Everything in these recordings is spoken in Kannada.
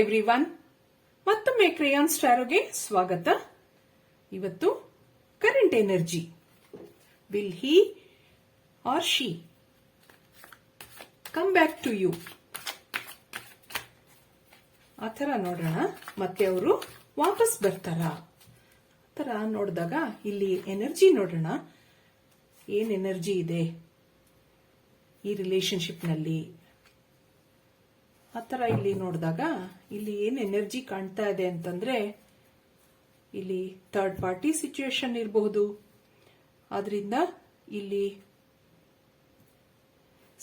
ಎವ್ರಿವನ್, ಮತ್ತೊಮ್ಮೆ ಕ್ರೇಯಾನ್ಸ್ ಟಾರೋಗೆ ಸ್ವಾಗತ. ಇವತ್ತು current energy, will he or she come back to you, ಆ ಥರ ನೋಡೋಣ. ಮತ್ತೆ ಅವರು ವಾಪಸ್ ಬರ್ತಾರ? ಆ ಥರ ನೋಡಿದಾಗ ಇಲ್ಲಿ ಎನರ್ಜಿ ನೋಡೋಣ. ಏನ್ ಎನರ್ಜಿ ಇದೆ ಈ ರಿಲೇಶನ್ಶಿಪ್ನಲ್ಲಿ, ಆ ಥರ ಇಲ್ಲಿ ನೋಡಿದಾಗ ಇಲ್ಲಿ ಏನ್ ಎನರ್ಜಿ ಕಾಣ್ತಾ ಇದೆ ಅಂತಂದ್ರೆ, ಇಲ್ಲಿ ಥರ್ಡ್ ಪಾರ್ಟಿ ಸಿಚುಯೇಷನ್ ಇರಬಹುದು. ಆದ್ರಿಂದ ಇಲ್ಲಿ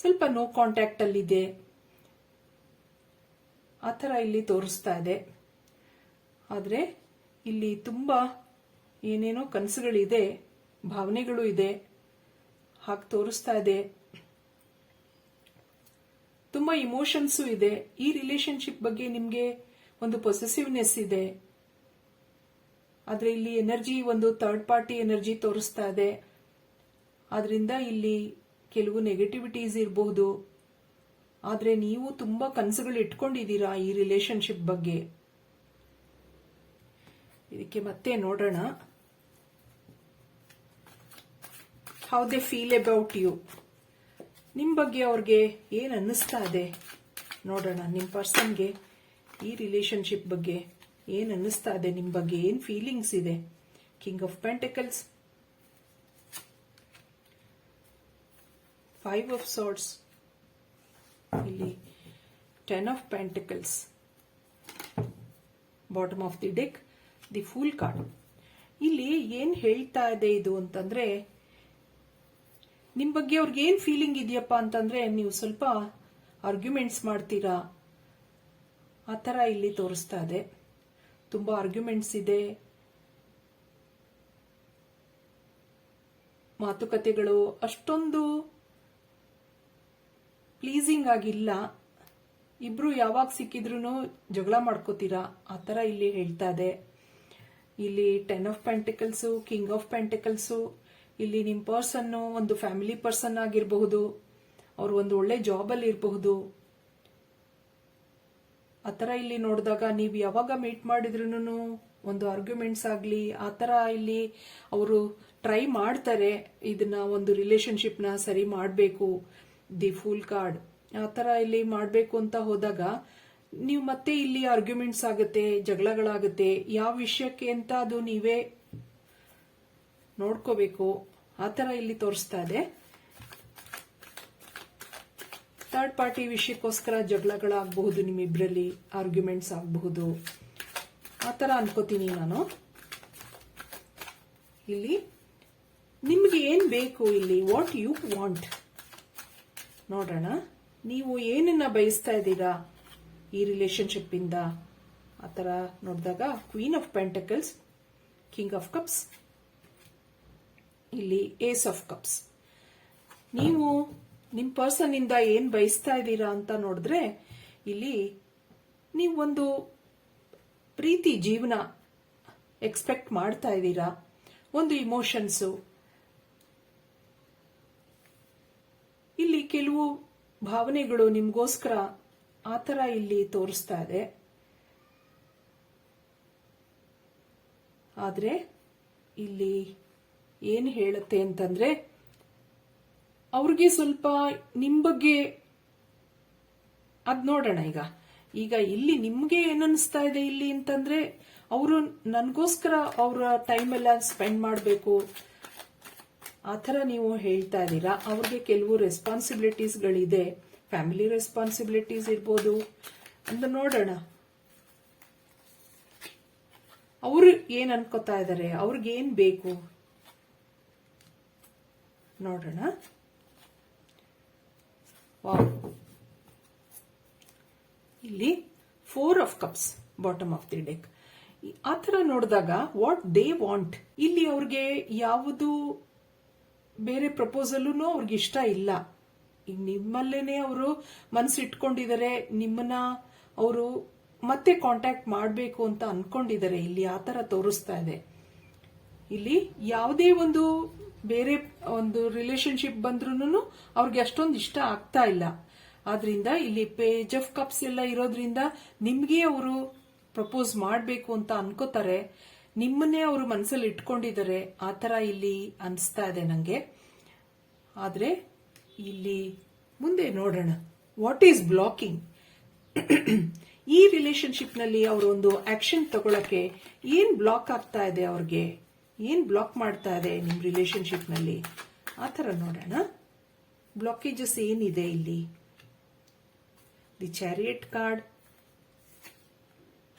ಸ್ವಲ್ಪ ನೋ ಕಾಂಟ್ಯಾಕ್ಟ್ ಅಲ್ಲಿದೆ, ಆ ಥರ ಇಲ್ಲಿ ತೋರಿಸ್ತಾ ಇದೆ. ಆದ್ರೆ ಇಲ್ಲಿ ತುಂಬಾ ಏನೇನೋ ಕನಸುಗಳಿದೆ, ಭಾವನೆಗಳು ಇದೆ, ಹಾಗೆ ತೋರಿಸ್ತಾ ಇದೆ. ತುಂಬಾ ಇಮೋಷನ್ಸು ಇದೆ. ಈ ರಿಲೇಶನ್ಶಿಪ್ ಬಗ್ಗೆ ನಿಮ್ಗೆ ಒಂದು ಪೊಸೆಸಿವ್ನೆಸ್ ಇದೆ. ಆದ್ರೆ ಇಲ್ಲಿ ಎನರ್ಜಿ ಒಂದು ಥರ್ಡ್ ಪಾರ್ಟಿ ಎನರ್ಜಿ ತೋರಿಸ್ತಾ ಇದೆ. ಆದ್ರಿಂದ ಇಲ್ಲಿ ಕೆಲವು ನೆಗೆಟಿವಿಟೀಸ್ ಇರಬಹುದು. ಆದ್ರೆ ನೀವು ತುಂಬಾ ಕನಸುಗಳು ಇಟ್ಕೊಂಡಿದ್ದೀರಾ ಈ ರಿಲೇಶನ್ಶಿಪ್ ಬಗ್ಗೆ. ಇದಕ್ಕೆ ಮತ್ತೆ ನೋಡೋಣ how they feel about you. ನಿಮ್ ಬಗ್ಗೆ ಅವ್ರಿಗೆ ಏನ್ ಅನ್ನಿಸ್ತಾ ಇದೆ ನೋಡೋಣ. ನಿಮ್ ಪರ್ಸನ್ಗೆ ಈ ರಿಲೇಶನ್ಶಿಪ್ ಬಗ್ಗೆ ಏನ್ ಅನ್ನಿಸ್ತಾ ಇದೆ, ನಿಮ್ ಬಗ್ಗೆ ಏನ್ ಫೀಲಿಂಗ್ಸ್ ಇದೆ. ಕಿಂಗ್ ಆಫ್ ಪೆಂಟಿಕಲ್ಸ್, 5 ಆಫ್ ಸಾರ್ಡ್ಸ್, ಇಲ್ಲಿ 10 of pentacles, bottom of the deck, the pool card. ಇಲ್ಲಿ ಏನ್ ಹೇಳ್ತಾ ಇದೆ ಇದು ಅಂತಂದ್ರೆ, ನಿಮ್ ಬಗ್ಗೆ ಅವ್ರಿಗೆ ಏನ್ ಫೀಲಿಂಗ್ ಇದೆಯಪ್ಪ ಅಂತಂದ್ರೆ, ನೀವು ಸ್ವಲ್ಪ ಆರ್ಗ್ಯುಮೆಂಟ್ಸ್ ಮಾಡ್ತೀರಾ, ಆ ಥರ ಇಲ್ಲಿ ತೋರಿಸ್ತಾ ಇದೆ. ತುಂಬಾ ಆರ್ಗ್ಯುಮೆಂಟ್ಸ್ ಇದೆ, ಮಾತುಕತೆಗಳು ಅಷ್ಟೊಂದು ಪ್ಲೀಸಿಂಗ್ ಆಗಿಲ್ಲ. ಇಬ್ರು ಯಾವಾಗ ಸಿಕ್ಕಿದ್ರು ಜಗಳ ಮಾಡ್ಕೋತೀರಾ, ಆ ಥರ ಇಲ್ಲಿ ಹೇಳ್ತಾ ಇದೆ. ಇಲ್ಲಿ 10 ಆಫ್ ಪೆಂಟಿಕಲ್ಸು, ಕಿಂಗ್ ಆಫ್ ಪೆಂಟಿಕಲ್ಸು. ಇಲ್ಲಿ ನಿಮ್ ಪರ್ಸನ್ ಒಂದು ಫ್ಯಾಮಿಲಿ ಪರ್ಸನ್ ಆಗಿರಬಹುದು, ಅವ್ರು ಒಂದು ಒಳ್ಳೆ ಜಾಬ್ ಅಲ್ಲಿ ಇರಬಹುದು. ಆತರ ಇಲ್ಲಿ ನೋಡಿದಾಗ ನೀವು ಯಾವಾಗ ಮೀಟ್ ಮಾಡಿದ್ರು ಒಂದು ಆರ್ಗ್ಯುಮೆಂಟ್ಸ್ ಆಗ್ಲಿ, ಆತರ ಇಲ್ಲಿ ಅವರು ಟ್ರೈ ಮಾಡ್ತಾರೆ ಇದನ್ನ, ಒಂದು ರಿಲೇಶನ್ಶಿಪ್ ನ ಸರಿ ಮಾಡಬೇಕು. ದಿ ಫೂಲ್ ಕಾರ್ಡ್, ಆತರ ಇಲ್ಲಿ ಮಾಡಬೇಕು ಅಂತ ಹೋದಾಗ ನೀವು ಮತ್ತೆ ಇಲ್ಲಿ ಆರ್ಗ್ಯುಮೆಂಟ್ಸ್ ಆಗುತ್ತೆ, ಜಗಳಗಳಾಗುತ್ತೆ. ಯಾವ ವಿಷಯಕ್ಕೆ ಅಂತ ಅದು ನೀವೇ ನೋಡ್ಕೋಬೇಕು, ಆ ಥರ ಇಲ್ಲಿ ತೋರಿಸ್ತಾ ಇದೆ. ಥರ್ಡ್ ಪಾರ್ಟಿ ವಿಷಯಕ್ಕೋಸ್ಕರ ಜಗಳಗಳಾಗಬಹುದು, ನಿಮ್ಮಿಬ್ರಲ್ಲಿ ಆರ್ಗ್ಯುಮೆಂಟ್ಸ್ ಆಗಬಹುದು, ಆ ಥರ ಅನ್ಕೋತೀನಿ ನಾನು. ಇಲ್ಲಿ ನಿಮ್ಗೆ ಏನ್ ಬೇಕು, ಇಲ್ಲಿ ವಾಟ್ ಯು ವಾಂಟ್ ನೋಡೋಣ. ನೀವು ಏನನ್ನ ಬಯಸ್ತಾ ಇದ್ದೀರಾ ಈ ರಿಲೇಶನ್ಶಿಪ್ ಇಂದ, ಆ ಥರ ನೋಡಿದಾಗ queen of pentacles, king of cups, ಇಲ್ಲಿ ಏಸ್ ಆಫ್ ಕಪ್ಸ್. ನೀವು ನಿಮ್ ಪರ್ಸನ್ ಇಂದ ಏನ್ ಬಯಸ್ತಾ ಇದ್ದೀರಾ ಅಂತ ನೋಡಿದ್ರೆ, ಇಲ್ಲಿ ನೀವು ಒಂದು ಪ್ರೀತಿ ಜೀವನ ಎಕ್ಸ್ಪೆಕ್ಟ್ ಮಾಡ್ತಾ ಇದ್ದೀರಾ, ಒಂದು ಇಮೋಷನ್ಸು. ಇಲ್ಲಿ ಕೆಲವು ಭಾವನೆಗಳು ನಿಮ್ಗೋಸ್ಕರ, ಆ ಥರ ಇಲ್ಲಿ ತೋರಿಸ್ತಾ ಇದೆ. ಆದ್ರೆ ಇಲ್ಲಿ ಏನ್ ಹೇಳುತ್ತೆ ಅಂತಂದ್ರೆ, ಅವ್ರಿಗೆ ಸ್ವಲ್ಪ ನಿಮ್ ಬಗ್ಗೆ ಅದ್ ನೋಡೋಣ. ಈಗ ಇಲ್ಲಿ ನಿಮ್ಗೆ ಏನನ್ನಿಸ್ತಾ ಇದೆ ಇಲ್ಲಿ ಅಂತಂದ್ರೆ, ಅವರು ನನ್ಗೋಸ್ಕರ ಅವರ ಟೈಮ್ ಎಲ್ಲ ಸ್ಪೆಂಡ್ ಮಾಡಬೇಕು, ಆ ಥರ ನೀವು ಹೇಳ್ತಾ ಇದ್ದೀರಾ. ಅವ್ರಿಗೆ ಕೆಲವು ರೆಸ್ಪಾನ್ಸಿಬಿಲಿಟೀಸ್ಗಳಿದೆ, ಫ್ಯಾಮಿಲಿ ರೆಸ್ಪಾನ್ಸಿಬಿಲಿಟೀಸ್ ಇರ್ಬೋದು ಅಂತ ನೋಡೋಣ. ಅವ್ರು ಏನ್ ಅನ್ಕೋತಾ ಇದ್ದಾರೆ, ಅವ್ರಿಗೆ ಏನ್ ಬೇಕು ನೋಡೋಣ. ಇಲ್ಲಿ 4 of cups, bottom of the deck. ಆ ಥರ ನೋಡಿದಾಗ ವಾಟ್ ದೇ ವಾಂಟ್, ಇಲ್ಲಿ ಅವ್ರಿಗೆ ಯಾವುದು ಬೇರೆ ಪ್ರಪೋಸಲ್ನು ಅವ್ರಿಗೆ ಇಷ್ಟ ಇಲ್ಲ. ಈಗ ನಿಮ್ಮಲ್ಲೇನೆ ಅವರು ಮನಸ್ಸಿಟ್ಕೊಂಡಿದ್ದಾರೆ, ನಿಮ್ಮನ್ನ ಅವರು ಮತ್ತೆ ಕಾಂಟ್ಯಾಕ್ಟ್ ಮಾಡಬೇಕು ಅಂತ ಅನ್ಕೊಂಡಿದ್ದಾರೆ. ಇಲ್ಲಿ ಆ ಥರ ತೋರಿಸ್ತಾ ಇದೆ. ಇಲ್ಲಿ ಯಾವುದೇ ಒಂದು ಬೇರೆ ಒಂದು ರಿಲೇಶನ್ಶಿಪ್ ಬಂದ್ರೂ ಅವ್ರಿಗೆ ಅಷ್ಟೊಂದು ಇಷ್ಟ ಆಗ್ತಾ ಇಲ್ಲ. ಆದ್ರಿಂದ ಇಲ್ಲಿ ಪೇಜ್ ಆಫ್ ಕಪ್ಸ್ ಎಲ್ಲ ಇರೋದ್ರಿಂದ ನಿಮ್ಗೆ ಅವರು ಪ್ರಪೋಸ್ ಮಾಡಬೇಕು ಅಂತ ಅನ್ಕೋತಾರೆ, ನಿಮ್ಮನ್ನೇ ಅವರು ಮನಸ್ಸಲ್ಲಿ ಇಟ್ಕೊಂಡಿದ್ದಾರೆ, ಆ ತರ ಇಲ್ಲಿ ಅನಿಸ್ತಾ ಇದೆ ನಂಗೆ. ಆದ್ರೆ ಇಲ್ಲಿ ಮುಂದೆ ನೋಡೋಣ ವಾಟ್ ಈಸ್ ಬ್ಲಾಕಿಂಗ್. ಈ ರಿಲೇಶನ್ಶಿಪ್ ನಲ್ಲಿ ಅವರು ಒಂದು ಆಕ್ಷನ್ ತಗೊಳಕ್ಕೆ ಏನ್ ಬ್ಲಾಕ್ ಆಗ್ತಾ ಇದೆ, ಅವ್ರಿಗೆ ಏನ್ ಬ್ಲಾಕ್ ಮಾಡ್ತಾ ಇದೆ ನಿಮ್ ರಿಲೇಶನ್ಶಿಪ್ ನಲ್ಲಿ, ಆ ತರ ನೋಡೋಣ. ಬ್ಲಾಕೇಜಸ್ ಏನಿದೆ ಇಲ್ಲಿ. The chariot card,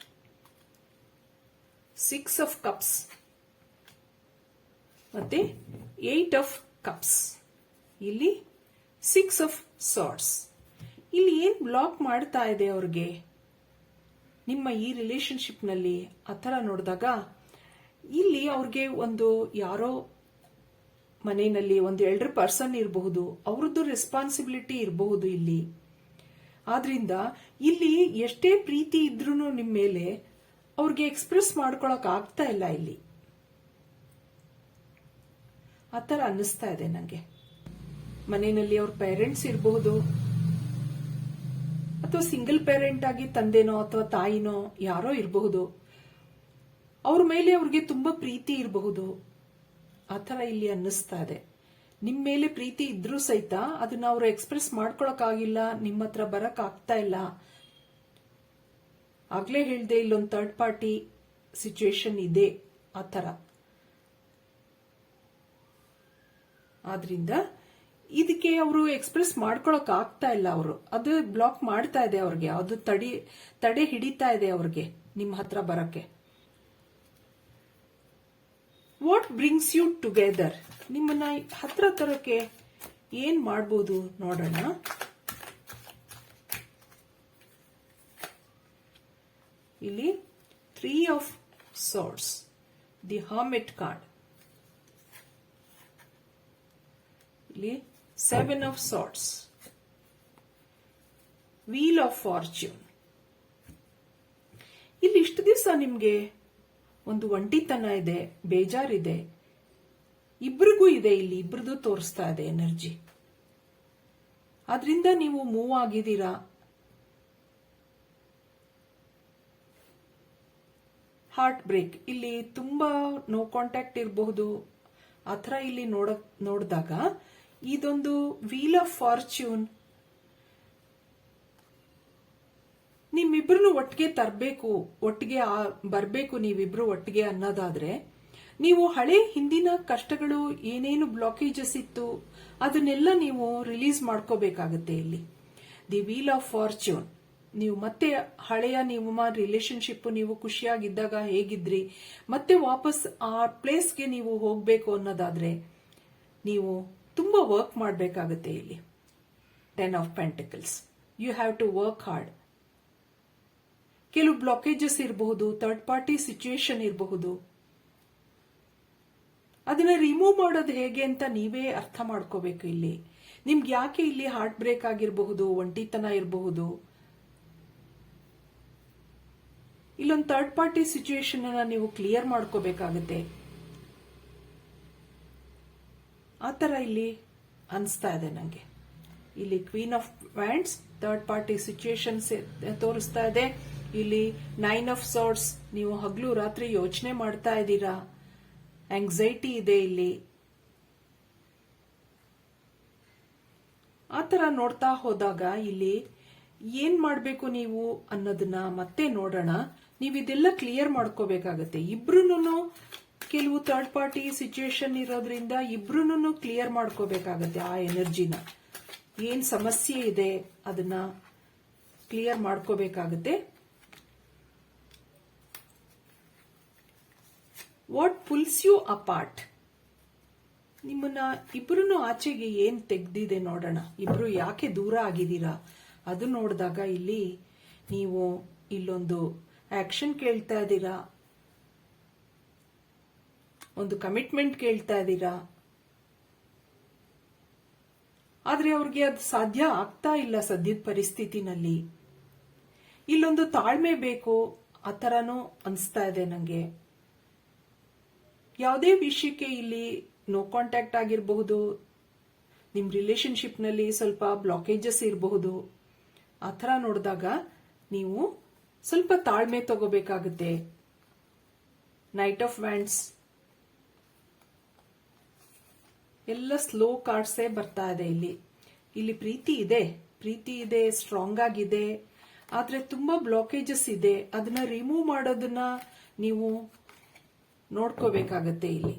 6 of cups ಮತ್ತೆ 8 ಆಫ್ ಕಪ್ಸ್, ಇಲ್ಲಿ 6 ಆಫ್ ಸಾರ್ಟ್ಸ್. ಇಲ್ಲಿ ಏನ್ ಬ್ಲಾಕ್ ಮಾಡ್ತಾ ಇದೆ ಅವ್ರಿಗೆ ನಿಮ್ಮ ಈ ರಿಲೇಶನ್ಶಿಪ್ ನಲ್ಲಿ, ಆ ತರ ನೋಡಿದಾಗ ಇಲ್ಲಿ ಅವ್ರಿಗೆ ಒಂದು ಯಾರೋ ಮನೆಯಲ್ಲಿ ಒಂದು ಎಲ್ಡರ್ ಪರ್ಸನ್ ಇರಬಹುದು, ಅವ್ರದ್ದು ರೆಸ್ಪಾನ್ಸಿಬಿಲಿಟಿ ಇರಬಹುದು ಇಲ್ಲಿ. ಆದ್ರಿಂದ ಇಲ್ಲಿ ಎಷ್ಟೇ ಪ್ರೀತಿ ಇದ್ರೂ ನಿಮ್ಮ ಮೇಲೆ ಅವ್ರಿಗೆ ಎಕ್ಸ್ಪ್ರೆಸ್ ಮಾಡ್ಕೊಳಕ್ ಆಗ್ತಾ ಇಲ್ಲ ಇಲ್ಲಿ, ಆ ತರ ಅನ್ನಿಸ್ತಾ ಇದೆ ನಂಗೆ. ಮನೆಯಲ್ಲಿ ಅವ್ರ ಪೇರೆಂಟ್ಸ್ ಇರಬಹುದು, ಅಥವಾ ಸಿಂಗಲ್ ಪೇರೆಂಟ್ ಆಗಿ ತಂದೆನೋ ಅಥವಾ ತಾಯಿನೋ ಯಾರೋ ಇರಬಹುದು, ಅವ್ರ ಮೇಲೆ ಅವ್ರಿಗೆ ತುಂಬಾ ಪ್ರೀತಿ ಇರಬಹುದು, ಆ ತರ ಇಲ್ಲಿ ಅನ್ನಿಸ್ತಾ ಇದೆ. ನಿಮ್ ಮೇಲೆ ಪ್ರೀತಿ ಇದ್ರೂ ಸಹಿತ ಅದನ್ನ ಅವ್ರು ಎಕ್ಸ್ಪ್ರೆಸ್ ಮಾಡ್ಕೊಳಕ್ ಆಗಿಲ್ಲ, ನಿಮ್ಮ ಹತ್ರ ಬರಕ್ ಆಗ್ತಾ ಇಲ್ಲ. ಆಗ್ಲೇ ಹೇಳ್ದೆ ಇಲ್ಲೊಂದು ಥರ್ಡ್ ಪಾರ್ಟಿ ಸಿಚುವೇಶನ್ ಇದೆ, ಆ ತರ. ಆದ್ರಿಂದ ಇದಕ್ಕೆ ಅವರು ಎಕ್ಸ್ಪ್ರೆಸ್ ಮಾಡ್ಕೊಳಕ್ ಆಗ್ತಾ ಇಲ್ಲ, ಅವರು ಅದು ಬ್ಲಾಕ್ ಮಾಡ್ತಾ ಇದೆ ಅವ್ರಿಗೆ, ಅದು ತಡೆ ಹಿಡಿತಾ ಇದೆ ಅವ್ರಿಗೆ ನಿಮ್ಮ ಹತ್ರ ಬರಕ್ಕೆ. ವಾಟ್ ಬ್ರಿಂಗ್ಸ್ ಯು ಟುಗೆದರ್, ನಿಮ್ಮನ್ನ ಹತ್ರ ತರಕ್ಕೆ ಏನ್ ಮಾಡ್ಬೋದು ನೋಡೋಣ. ಇಲ್ಲಿ 3 of swords, the hermit card, ಇಲ್ಲಿ 7 of swords, wheel of fortune. ಇಲ್ಲಿ ಇಷ್ಟು ದಿವಸ ನಿಮ್ಗೆ ಒಂದು ಒಂಟಿತನ ಇದೆ, ಬೇಜಾರಿದೆ, ಇಬ್ರಿಗೂ ಇದೆ, ಇಲ್ಲಿ ಇಬ್ರದು ತೋರಿಸ್ತಾ ಇದೆ ಎನರ್ಜಿ. ಆದ್ರಿಂದ ನೀವು ಮೂವ್ ಆಗಿದ್ದೀರಾ. ಹಾರ್ಟ್ ಬ್ರೇಕ್, ಇಲ್ಲಿ ತುಂಬಾ ನೋ ಕಾಂಟ್ಯಾಕ್ಟ್ ಇರಬಹುದು, ಆತರ ಇಲ್ಲಿ ನೋಡಿದಾಗ ಇದೊಂದು ವೀಲ್ ಆಫ್ ಫಾರ್ಚ್ಯೂನ್. ನಿಮ್ಮಿಬ್ರು ಒಟ್ಟಿಗೆ ತರಬೇಕು, ಒಟ್ಟಿಗೆ ಬರಬೇಕು ನೀವಿಬ್ರು ಒಟ್ಟಿಗೆ ಅನ್ನೋದಾದ್ರೆ, ನೀವು ಹಳೆ ಹಿಂದಿನ ಕಷ್ಟಗಳು ಏನೇನು ಬ್ಲಾಕೇಜಸ್ ಇತ್ತು ಅದನ್ನೆಲ್ಲ ನೀವು ರಿಲೀಸ್ ಮಾಡ್ಕೋಬೇಕಾಗತ್ತೆ. ಇಲ್ಲಿ ದಿ ವೀಲ್ ಆಫ್ ಫಾರ್ಚ್ಯೂನ್, ನೀವು ಮತ್ತೆ ಹಳೆಯ ನಿಮ್ಮ ರಿಲೇಶನ್ಶಿಪ್ ನೀವು ಖುಷಿಯಾಗಿದ್ದಾಗ ಹೇಗಿದ್ರಿ ಮತ್ತೆ ವಾಪಸ್ ಆ ಪ್ಲೇಸ್ಗೆ ನೀವು ಹೋಗ್ಬೇಕು ಅನ್ನೋದಾದ್ರೆ ನೀವು ತುಂಬಾ ವರ್ಕ್ ಮಾಡಬೇಕಾಗತ್ತೆ. ಇಲ್ಲಿ 10 of pentacles, you have to work hard. ಕೆಲವು ಬ್ಲಾಕೇಜಸ್ ಇರಬಹುದು, ಥರ್ಡ್ ಪಾರ್ಟಿ ಸಿಚುಯೇಷನ್ ಇರಬಹುದು, ಅದನ್ನ ರಿಮೂವ್ ಮಾಡೋದು ಹೇಗೆ ಅಂತ ನೀವೇ ಅರ್ಥ ಮಾಡ್ಕೋಬೇಕು. ಇಲ್ಲಿ ನಿಮ್ಗೆ ಯಾಕೆ ಇಲ್ಲಿ ಹಾರ್ಟ್ ಬ್ರೇಕ್ ಆಗಿರಬಹುದು, ಒಂಟಿತನ ಇರಬಹುದು, ಇಲ್ಲೊಂದು ಥರ್ಡ್ ಪಾರ್ಟಿ ಸಿಚುಯೇಷನ್ ಅನ್ನ ನೀವು ಕ್ಲಿಯರ್ ಮಾಡ್ಕೋಬೇಕಾಗತ್ತೆ. ಆ ತರ ಇಲ್ಲಿ ಅನಿಸ್ತಾ ಇದೆ ನಂಗೆ. ಇಲ್ಲಿ queen of wands, third party situation ತೋರಿಸ್ತಾ ಇದೆ. ಇಲ್ಲಿ 9 ಆಫ್ ಸಾರ್ಟ್ಸ್, ನೀವು ಹಗಲು ರಾತ್ರಿ ಯೋಚನೆ ಮಾಡ್ತಾ ಇದ್ದೀರಾ, ಆಂಗ್ಸೈಟಿ ಇದೆ ಇಲ್ಲಿ. ಆ ತರ ನೋಡ್ತಾ ಹೋದಾಗ ಇಲ್ಲಿ ಏನ್ ಮಾಡ್ಬೇಕು ನೀವು ಅನ್ನೋದನ್ನ ಮತ್ತೆ ನೋಡೋಣ. ನೀವು ಇದೆಲ್ಲ ಕ್ಲಿಯರ್ ಮಾಡ್ಕೋಬೇಕಾಗತ್ತೆ. ಇಬ್ರುನು ಕೆಲವು ಥರ್ಡ್ ಪಾರ್ಟಿ ಸಿಚುಯೇಷನ್ ಇರೋದ್ರಿಂದ ಇಬ್ರುನು ಕ್ಲಿಯರ್ ಮಾಡ್ಕೋಬೇಕಾಗತ್ತೆ. ಆ ಎನರ್ಜಿನ ಏನ್ ಸಮಸ್ಯೆ ಇದೆ ಅದನ್ನ ಕ್ಲಿಯರ್ ಮಾಡ್ಕೋಬೇಕಾಗತ್ತೆ. ವಾಟ್ ಪುಲ್ಸ್ ಯು ಅಪಾರ್ಟ್, ನಿಮ್ಮನ್ನ ಇಬ್ರು ಆಚೆಗೆ ಏನ್ ತೆಗ್ದಿದೆ ನೋಡೋಣ. ಇಬ್ರು ಯಾಕೆ ದೂರ ಆಗಿದ್ದೀರಾ ಅದು ನೋಡಿದಾಗ ಇಲ್ಲಿ ನೀವು ಇಲ್ಲೊಂದು ಆಕ್ಷನ್ ಕೇಳ್ತಾ ಇದ್ದೀರಾ, ಒಂದು ಕಮಿಟ್ಮೆಂಟ್ ಕೇಳ್ತಾ ಇದ್ದೀರಾ. ಆದ್ರೆ ಅವ್ರಿಗೆ ಅದು ಸಾಧ್ಯ ಆಗ್ತಾ ಇಲ್ಲ ಸದ್ಯದ ಪರಿಸ್ಥಿತಿನಲ್ಲಿ. ಇಲ್ಲೊಂದು ತಾಳ್ಮೆ ಬೇಕು, ಆ ತರನೂ ಅನಿಸ್ತಾ ಇದೆ ನಂಗೆ. ಯಾವುದೇ ವಿಷಯಕ್ಕೆ ಇಲ್ಲಿ ನೋ ಕಾಂಟ್ಯಾಕ್ಟ್ ಆಗಿರಬಹುದು, ನಿಮ್ ರಿಲೇಶನ್ಶಿಪ್ ನಲ್ಲಿ ಸ್ವಲ್ಪ ಬ್ಲಾಕೇಜಸ್ ಇರಬಹುದು, ಆ ಥರ ನೋಡಿದಾಗ ನೀವು ಸ್ವಲ್ಪ ತಾಳ್ಮೆ ತಗೋಬೇಕಾಗುತ್ತೆ. ನೈಟ್ ಆಫ್ ವ್ಯಾಂಡ್ಸ್ ಎಲ್ಲ ಸ್ಲೋ ಕಾರ್ಡ್ಸೇ ಬರ್ತಾ ಇದೆ ಇಲ್ಲಿ ಪ್ರೀತಿ ಇದೆ, ಸ್ಟ್ರಾಂಗ್ ಆಗಿದೆ, ಆದ್ರೆ ತುಂಬಾ ಬ್ಲಾಕೇಜಸ್ ಇದೆ. ಅದನ್ನ ರಿಮೂವ್ ಮಾಡೋದನ್ನ ನೀವು ನೋಡ್ಕೋಬೇಕಾಗತ್ತೆ ಇಲ್ಲಿ.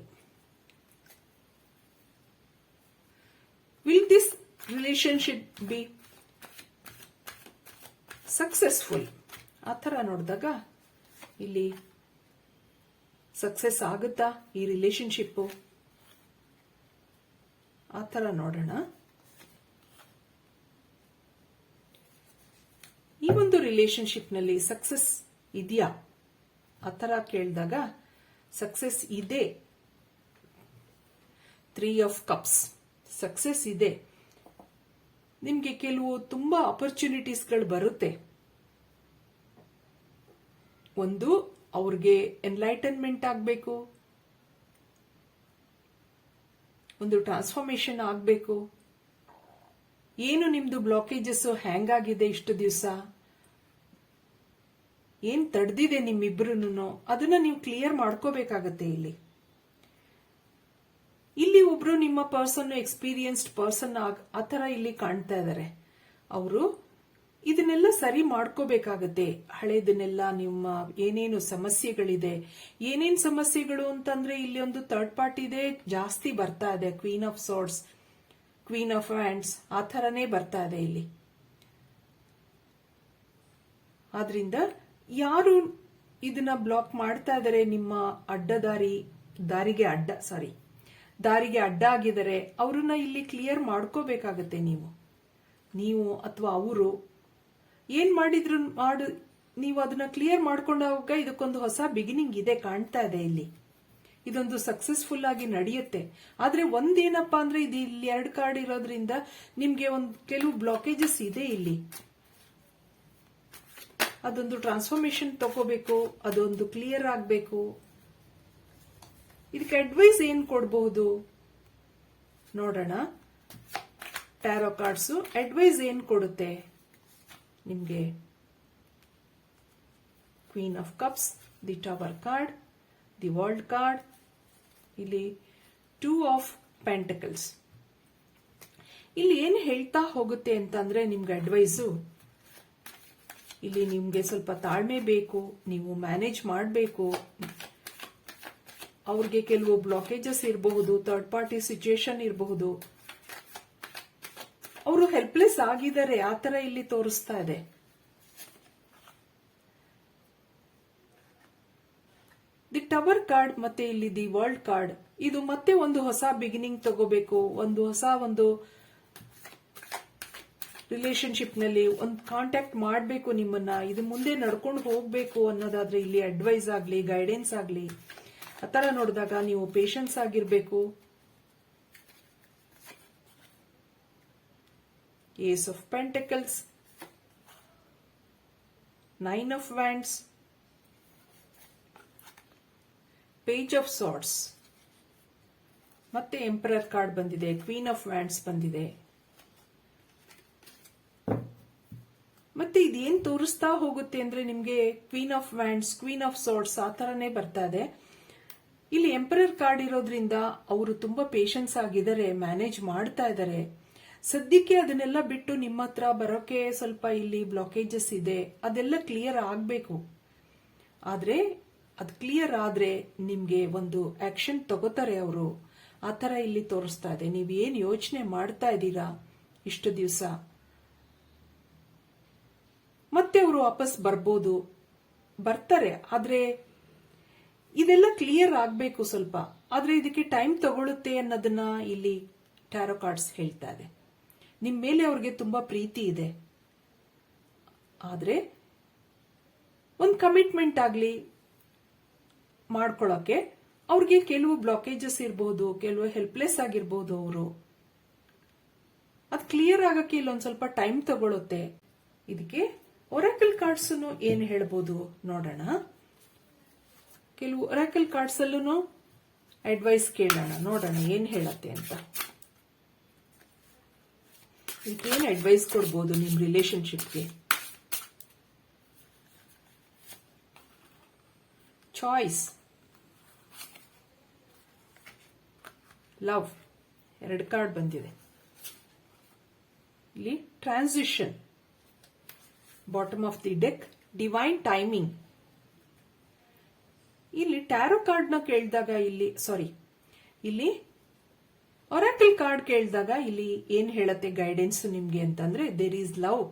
Will this relationship be successful? ಆ ಥರ ನೋಡಿದಾಗ ಇಲ್ಲಿ ಸಕ್ಸಸ್ ಆಗುತ್ತಾ ಈ ರಿಲೇಶನ್ಶಿಪ್? ಆ ಥರ ನೋಡೋಣ. ಈ ಒಂದು ರಿಲೇಶನ್ಶಿಪ್ನಲ್ಲಿ ಸಕ್ಸಸ್ ಇದೆಯಾ ಆ ಥರ ಕೇಳಿದಾಗ ಸಕ್ಸಸ್ ಇದೆ. 3 ಆಫ್ ಕಪ್ಸ್ ಸಕ್ಸಸ್ ಇದೆ. ನಿಮ್ಗೆ ಕೆಲವು ತುಂಬಾ ಅಪರ್ಚುನಿಟೀಸ್ಗಳು ಬರುತ್ತೆ. ಒಂದು ಅವ್ರಿಗೆ ಎನ್ಲೈಟನ್ಮೆಂಟ್ ಆಗಬೇಕು, ಒಂದು ಟ್ರಾನ್ಸ್ಫಾರ್ಮೇಶನ್ ಆಗಬೇಕು. ಏನು ನಿಮ್ದು ಬ್ಲಾಕೇಜಸ್ ಹ್ಯಾಂಗ್ ಆಗಿದೆ ಇಷ್ಟು ದಿವಸ, ಏನ್ ತಡೆದಿದೆ ನಿಮ್ಮಿಬ್ರು, ಅದನ್ನ ನೀವು ಕ್ಲಿಯರ್ ಮಾಡ್ಕೋಬೇಕಾಗತ್ತೆ ಇಲ್ಲಿ ಒಬ್ರು ನಿಮ್ಮ ಪರ್ಸನ್ ಎಕ್ಸ್ಪೀರಿಯನ್ಸ್ಡ್ ಪರ್ಸನ್ ಆ ತರ ಇಲ್ಲಿ ಕಾಣ್ತಾ ಇದಾರೆ. ಅವರು ಇದನ್ನೆಲ್ಲ ಸರಿ ಮಾಡ್ಕೋಬೇಕಾಗತ್ತೆ. ಹಳೇದನ್ನೆಲ್ಲ ನಿಮ್ಮ ಏನೇನು ಸಮಸ್ಯೆಗಳಿದೆ, ಏನೇನ್ ಸಮಸ್ಯೆಗಳು ಅಂತಂದ್ರೆ ಇಲ್ಲಿ ಒಂದು ಥರ್ಡ್ ಪಾರ್ಟಿ ಇದೆ, ಜಾಸ್ತಿ ಬರ್ತಾ ಇದೆ. Queen of swords, queen of hands ಆ ಥರನೇ ಬರ್ತಾ ಇದೆ ಇಲ್ಲಿ. ಆದ್ರಿಂದ ಯಾರು ಇದನ್ನ ಬ್ಲಾಕ್ ಮಾಡ್ತಾ ಇದಾರೆ, ನಿಮ್ಮ ದಾರಿಗೆ ಅಡ್ಡ ಆಗಿದ್ದಾರೆ, ಅವ್ರನ್ನ ಇಲ್ಲಿ ಕ್ಲಿಯರ್ ಮಾಡ್ಕೋಬೇಕಾಗತ್ತೆ. ನೀವು ಅಥವಾ ಅವರು ಏನ್ ಮಾಡಿದ್ರು ನೀವು ಅದನ್ನ ಕ್ಲಿಯರ್ ಮಾಡ್ಕೊಂಡಾಗ ಇದಕ್ಕೊಂದು ಹೊಸ ಬಿಗಿನಿಂಗ್ ಇದೆ ಕಾಣ್ತಾ ಇದೆ ಇಲ್ಲಿ. ಇದೊಂದು ಸಕ್ಸಸ್ಫುಲ್ ಆಗಿ ನಡೆಯುತ್ತೆ. ಆದ್ರೆ ಒಂದೇನಪ್ಪಾ ಅಂದ್ರೆ ಇದು ಇಲ್ಲಿ 2 ಕಾರ್ಡ್ ಇರೋದ್ರಿಂದ ನಿಮ್ಗೆ ಕೆಲವು ಬ್ಲಾಕೇಜಸ್ ಇದೆ ಇಲ್ಲಿ. ಅದೊಂದು ಟ್ರಾನ್ಸ್ಫಾರ್ಮೇಶನ್ ತಗೋಬೇಕು, ಅದೊಂದು ಕ್ಲಿಯರ್ ಆಗಬೇಕು. ಇದಕ್ಕೆ ಅಡ್ವೈಸ್ ಏನ್ ಕೊಡಬಹುದು ನೋಡೋಣ. ಟ್ಯಾರೋ ಕಾರ್ಡ್ಸ್ ಅಡ್ವೈಸ್ ಏನ್ ಕೊಡುತ್ತೆ ನಿಮ್ಗೆ? Queen of cups, the tower card, the world card, ಇಲ್ಲಿ 2 ಆಫ್ ಪೆಂಟಕಲ್ಸ್. ಇಲ್ಲಿ ಏನ್ ಹೇಳ್ತಾ ಹೋಗುತ್ತೆ ಅಂತಂದ್ರೆ ನಿಮ್ಗೆ ಅಡ್ವೈಸು, ಇಲ್ಲಿ ನಿಮ್ಗೆ ಸ್ವಲ್ಪ ತಾಳ್ಮೆ ಬೇಕು, ನೀವು ಮ್ಯಾನೇಜ್ ಮಾಡಬೇಕು. ಅವ್ರಿಗೆ ಕೆಲವು ಬ್ಲಾಕೇಜಸ್ ಇರಬಹುದು, ಥರ್ಡ್ ಪಾರ್ಟಿ ಸಿಚುಯೇಷನ್ ಇರಬಹುದು, ಅವರು ಹೆಲ್ಪ್ಲೆಸ್ ಆಗಿದ್ದಾರೆ ಆ ತರ ಇಲ್ಲಿ ತೋರಿಸ್ತಾ ಇದೆ. ದಿ ಟವರ್ ಕಾರ್ಡ್ ಮತ್ತೆ ಇಲ್ಲಿ ದಿ ವರ್ಲ್ಡ್ ಕಾರ್ಡ್, ಇದು ಮತ್ತೆ ಒಂದು ಹೊಸ ಬಿಗಿನಿಂಗ್ ತಗೋಬೇಕು, ಒಂದು ರಿಲೇಶನ್ಶಿಪ್ ನಲ್ಲಿ ಒಂದು ಕಾಂಟ್ಯಾಕ್ಟ್ ಮಾಡಬೇಕು ನಿಮ್ಮನ್ನ, ಇದು ಮುಂದೆ ನಡ್ಕೊಂಡು ಹೋಗ್ಬೇಕು ಅನ್ನೋದಾದ್ರೆ ಇಲ್ಲಿ ಅಡ್ವೈಸ್ ಆಗ್ಲಿ, ಗೈಡೆನ್ಸ್ ಆಗ್ಲಿ, ಆತರ ನೋಡಿದಾಗ ನೀವು ಪೇಷನ್ಸ್ ಆಗಿರ್ಬೇಕು. Ace of pentacles, 9 of wands, page of swords, ಮತ್ತೆ ಎಂಪರರ್ ಕಾರ್ಡ್ ಬಂದಿದೆ, ಕ್ವೀನ್ ಆಫ್ ವ್ಯಾಂಡ್ಸ್ ಬಂದಿದೆ. ಮತ್ತೆ ಇದೇನ್ ತೋರಿಸ್ತಾ ಹೋಗುತ್ತೆ ಅಂದ್ರೆ ನಿಮ್ಗೆ queen of wands, queen of swords ಆ ತರನೇ ಬರ್ತಾ ಇದೆ. ಇಲ್ಲಿ ಎಂಪರರ್ ಕಾರ್ಡ್ ಇರೋದ್ರಿಂದ ಅವರು ತುಂಬಾ ಪೇಷನ್ಸ್ ಆಗಿದ್ದಾರೆ, ಮ್ಯಾನೇಜ್ ಮಾಡ್ತಾ ಇದ್ದಾರೆ. ಸದ್ಯಕ್ಕೆ ಅದನ್ನೆಲ್ಲ ಬಿಟ್ಟು ನಿಮ್ಮ ಹತ್ರ ಬರೋಕೆ ಸ್ವಲ್ಪ ಇಲ್ಲಿ ಬ್ಲಾಕೇಜಸ್ ಇದೆ, ಅದೆಲ್ಲ ಕ್ಲಿಯರ್ ಆಗ್ಬೇಕು. ಆದ್ರೆ ಅದು ಕ್ಲಿಯರ್ ಆದ್ರೆ ನಿಮ್ಗೆ ಒಂದು ಆಕ್ಷನ್ ತಗೋತಾರೆ ಅವರು, ಆ ತರ ಇಲ್ಲಿ ತೋರಿಸ್ತಾ ಇದೆ. ನೀವ್ ಏನ್ ಯೋಚನೆ ಮಾಡ್ತಾ ಇದ್ದೀರಾ ಇಷ್ಟು ದಿವಸ, ಮತ್ತೆ ಅವರು ವಾಪಸ್ ಬರ್ತಾರೆ. ಆದ್ರೆ ಇದೆಲ್ಲ ಕ್ಲಿಯರ್ ಆಗ್ಬೇಕು ಸ್ವಲ್ಪ, ಆದ್ರೆ ಇದಕ್ಕೆ ಟೈಮ್ ತಗೊಳುತ್ತೆ ಅನ್ನೋದನ್ನ ಇಲ್ಲಿ ಟ್ಯಾರೋ ಕಾರ್ಡ್ಸ್ ಹೇಳ್ತಾ ಇದೆ. ನಿಮ್ ಮೇಲೆ ಅವ್ರಿಗೆ ತುಂಬಾ ಪ್ರೀತಿ ಇದೆ, ಆದ್ರೆ ಒಂದು ಕಮಿಟ್ಮೆಂಟ್ ಆಗ್ಲಿ ಮಾಡ್ಕೊಳ್ಳೋಕೆ ಅವ್ರಿಗೆ ಕೆಲವು ಬ್ಲಾಕೇಜಸ್ ಇರಬಹುದು, ಕೆಲವು ಹೆಲ್ಪ್ಲೆಸ್ ಆಗಿರ್ಬಹುದು. ಅವರು ಅದು ಕ್ಲಿಯರ್ ಆಗಕ್ಕೆ ಇಲ್ಲೊಂದ್ ಸ್ವಲ್ಪ ಟೈಮ್ ತಗೊಳುತ್ತೆ. ಇದಕ್ಕೆ ಒರಾಕಲ್ ಕಾರ್ಡ್ಸ್ ಏನ್ ಹೇಳ್ಬೋದು ನೋಡೋಣ. ಕೆಲವು ಒರಾಕಲ್ ಕಾರ್ಡ್ಸ್ ಅಲ್ಲೂ ಅಡ್ವೈಸ್ ಕೇಳೋಣ, ನೋಡೋಣ ಏನ್ ಹೇಳತ್ತೆ ಅಂತ. ಇದಕ್ಕೇನು ಅಡ್ವೈಸ್ ಕೊಡ್ಬೋದು ನಿಮ್ಮ ರಿಲೇಶನ್ಶಿಪ್ಗೆ? ಚಾಯ್ಸ್, ಲವ್, 2 ಕಾರ್ಡ್ ಬಂದಿದೆ. ಇಲ್ಲಿ transition, bottom of the deck, divine timing. ಇಲ್ಲಿ ಟ್ಯಾರೋ ಕಾರ್ಡ್ ನ ಕೇಳಿದಾಗ ಇಲ್ಲಿ ಒರಾಕಲ್ ಕಾರ್ಡ್ ಕೇಳಿದಾಗ ಇಲ್ಲಿ ಏನ್ ಹೇಳತ್ತೆ ಗೈಡೆನ್ಸ್ ನಿಮ್ಗೆ ಅಂತಂದ್ರೆ, ದೇರ್ ಈಸ್ ಲವ್.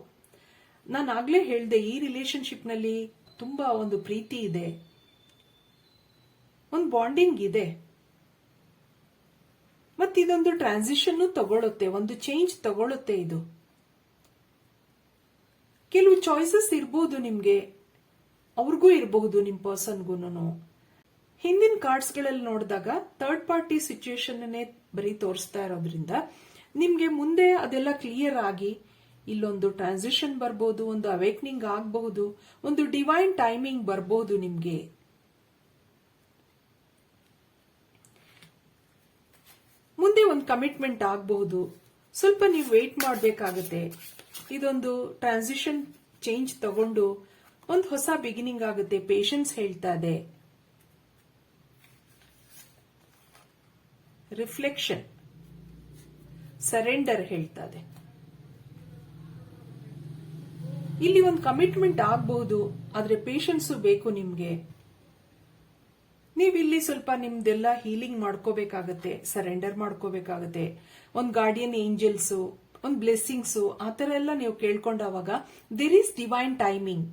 ನಾನು ಆಗ್ಲೇ ಹೇಳ್ದೆ, ಈ ರಿಲೇಶನ್ಶಿಪ್ ನಲ್ಲಿ ತುಂಬಾ ಒಂದು ಪ್ರೀತಿ ಇದೆ, ಒಂದು ಬಾಂಡಿಂಗ್ ಇದೆ, ಮತ್ತಿದೊಂದು ಟ್ರಾನ್ಸಿಷನ್ ತಗೊಳುತ್ತೆ, ಒಂದು ಚೇಂಜ್ ತಗೊಳುತ್ತೆ. ಇದು ಕೆಲವು ಚಾಯ್ಸಸ್ ಇರ್ಬೋದು ನಿಮ್ಗೆ, ಅವ್ರಿಗೂ ಇರಬಹುದು, ನಿಮ್ ಪರ್ಸನ್ಗೂನು. ಹಿಂದಿನ ಕಾರ್ಡ್ಸ್ ಗಳಲ್ಲಿ ನೋಡಿದಾಗ ಥರ್ಡ್ ಪಾರ್ಟಿ ಸಿಚುಯೇಷನ್ ಬರೀ ತೋರಿಸ್ತಾ ಇರೋದ್ರಿಂದ ನಿಮ್ಗೆ ಮುಂದೆ ಅದೆಲ್ಲ ಕ್ಲಿಯರ್ ಆಗಿ ಇಲ್ಲೊಂದು ಟ್ರಾನ್ಸಿಷನ್ ಬರ್ಬೋದು, ಒಂದು ಅವೇಕ್ನಿಂಗ್ ಆಗಬಹುದು, ಒಂದು ಡಿವೈನ್ ಟೈಮಿಂಗ್ ಬರ್ಬೋದು ನಿಮ್ಗೆ. ಮುಂದೆ ಒಂದು ಕಮಿಟ್ಮೆಂಟ್ ಆಗಬಹುದು. ಸ್ವಲ್ಪ ನೀವು ವೇಟ್ ಮಾಡಬೇಕಾಗತ್ತೆ. ಇದೊಂದು ಟ್ರಾನ್ಸಿಷನ್ ಚೇಂಜ್ ತಗೊಂಡು ಒಂದು ಹೊಸ ಬಿಗಿನಿಂಗ್ ಆಗುತ್ತೆ. ಪೇಷನ್ಸ್ ಹೇಳ್ತಾ ಇದೆ. ರಿಫ್ಲೆಕ್ಷನ್, ಸರೆಂಡರ್ ಹೇಳ್ತಾ ಇದೆ. ಇಲ್ಲಿ ಒಂದು ಕಮಿಟ್ಮೆಂಟ್ ಆಗಬಹುದು, ಆದ್ರೆ ಪೇಷನ್ಸ್ ಬೇಕು ನಿಮ್ಗೆ. ನೀವಿಲ್ಲಿ ಸ್ವಲ್ಪ ನಿಮ್ದೆಲ್ಲ ಹೀಲಿಂಗ್ ಮಾಡ್ಕೋಬೇಕಾಗತ್ತೆ, ಸರೆಂಡರ್ ಮಾಡ್ಕೋಬೇಕಾಗತ್ತೆ. ಒಂದು ಗಾರ್ಡಿಯನ್ ಏಂಜಲ್ಸ್, ಒಂದು ಬ್ಲೆಸ್ಸಿಂಗ್ಸ್, ಆ ತರ ಎಲ್ಲ ನೀವು ಕೇಳ್ಕೊಂಡಾಗ ದೇರ್ ಈಸ್ ಡಿವೈನ್ ಟೈಮಿಂಗ್.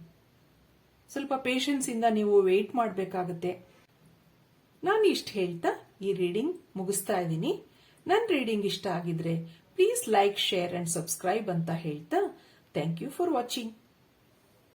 ಸ್ವಲ್ಪ ಪೇಷನ್ಸ್ ಇಂದ ನೀವು ವೇಟ್ ಮಾಡಬೇಕಾಗತ್ತೆ. ನಾನು ಇಷ್ಟು ಹೇಳ್ತಾ ಈ ರೀಡಿಂಗ್ ಮುಗಿಸ್ತಾ ಇದ್ದೀನಿ. ನನ್ನ ರೀಡಿಂಗ್ ಇಷ್ಟ ಆಗಿದ್ರೆ please like, share and subscribe ಅಂತ ಹೇಳ್ತಾ ಥ್ಯಾಂಕ್ ಯು ಫಾರ್ ವಾಚಿಂಗ್.